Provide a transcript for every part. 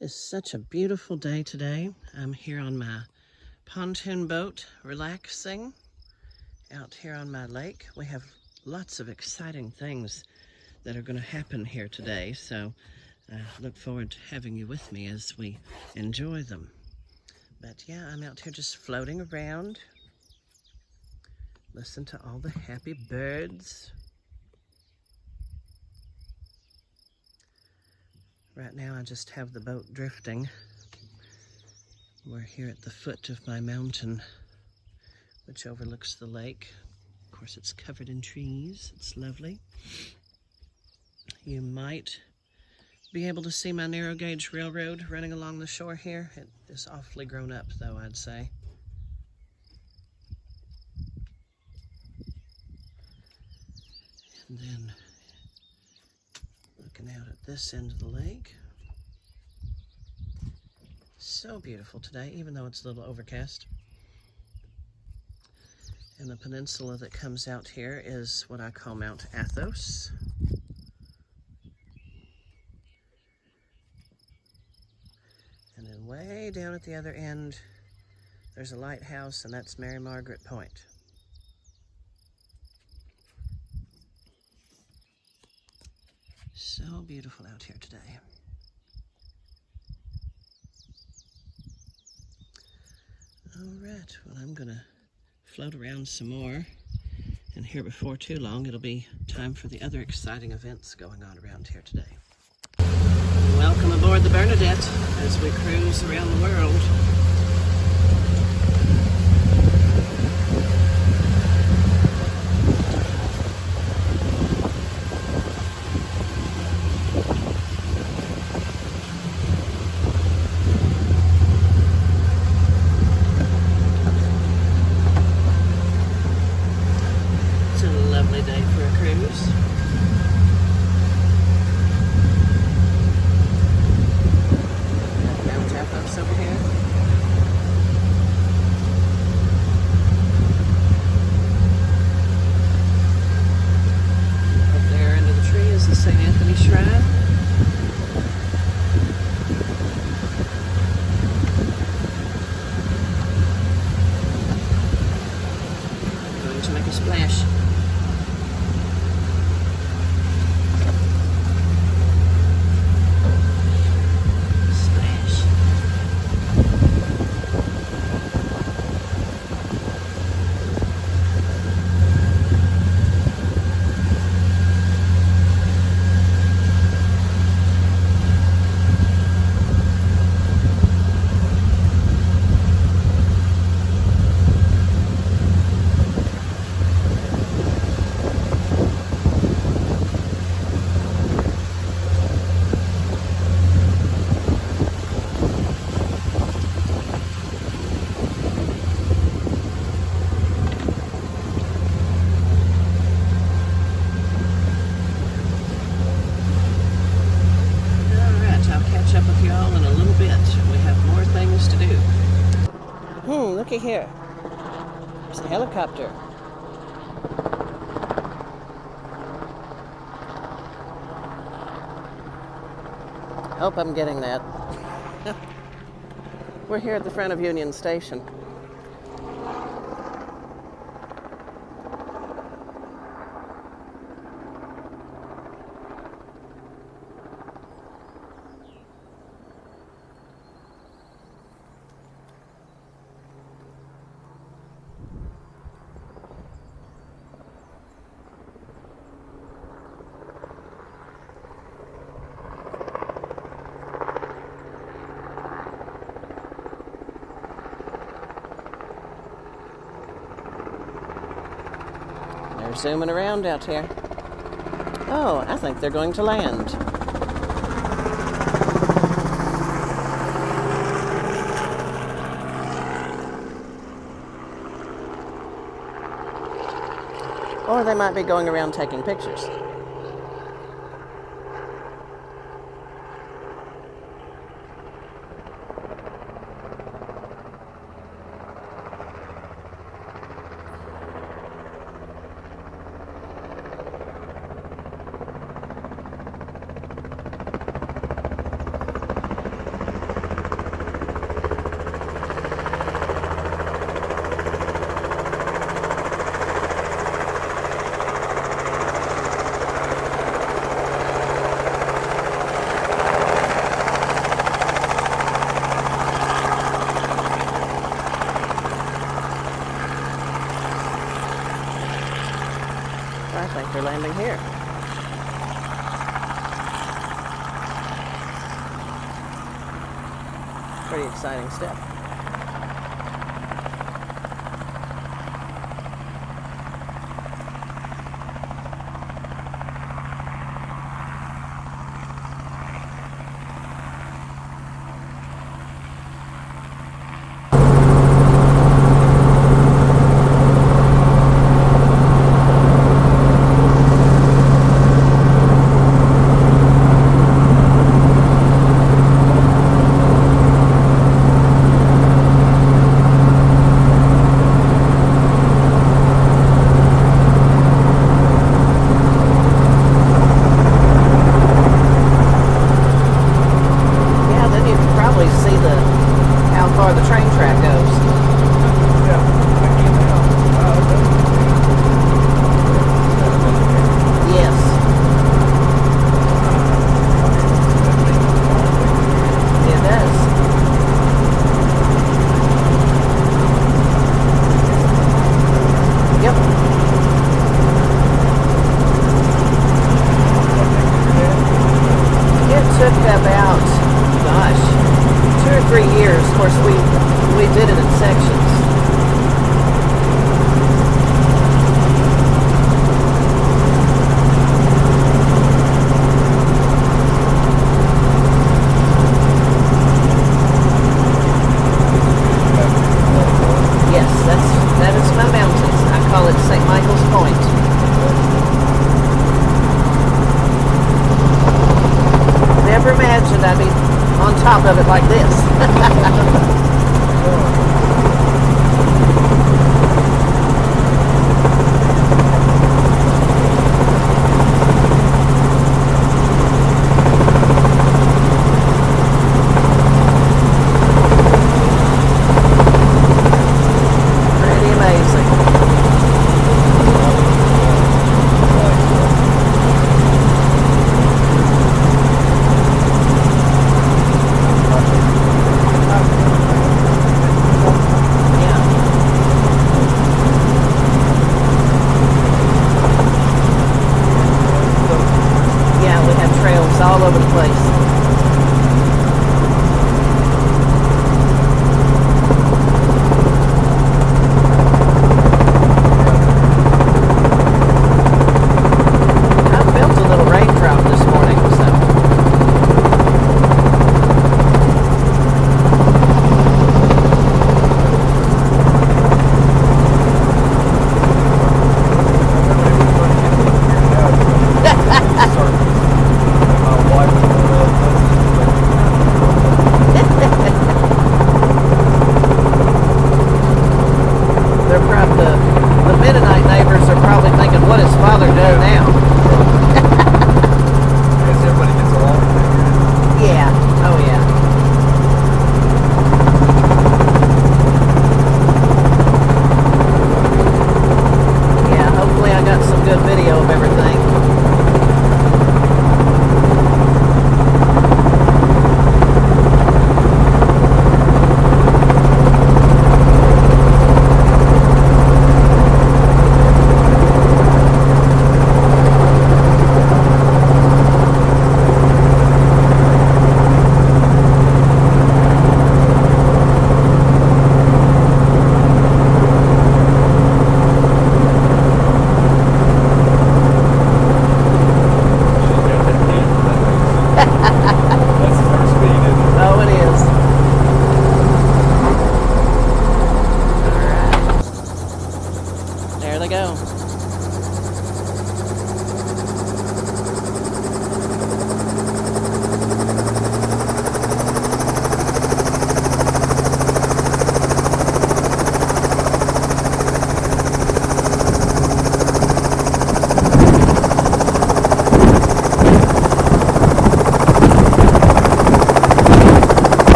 It's such a beautiful day today. I'm here on my pontoon boat, relaxing out here on my lake. We have lots of exciting things that are going to happen here today, so I look forward to having you with me as we enjoy them. But yeah, I'm out here just floating around. Listen to all the happy birds. Right now I just have the boat drifting. We're here at the foot of my mountain, which overlooks the lake. Of course, it's covered in trees. It's lovely. You might be able to see my narrow gauge railroad running along the shore here. It is awfully grown up, though, I'd say. And then looking out at this end of the lake. So beautiful today, even though it's a little overcast. And the peninsula that comes out here is what I call Mount Athos. And then way down at the other end, there's a lighthouse, and that's Mary Margaret Point. So beautiful out here today. All right, well, I'm gonna float around some more, and here before too long it'll be time for the other exciting events going on around here today. Welcome aboard the Bernadette as we cruise around the world. Day for a cruise. Mount Athos over here. Up there under the tree is the St. Anthony Shrine. I'm going to make a splash. Looky here. There's a helicopter. Hope I'm getting that. We're here at the front of Union Station. They're zooming around out here. Oh, I think they're going to land. Or they might be going around taking pictures. they're landing here. Pretty exciting stuff. About, gosh, 2 or 3 years. Of course, we did it in sections. Yes, that is my mountains. I call it St. Michael's Point. Never imagined I'd be on top of it like this. Pretty amazing.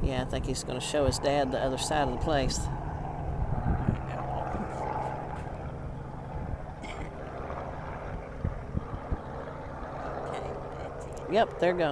Yeah, I think he's going to show his dad the other side of the place. Yep, they're going.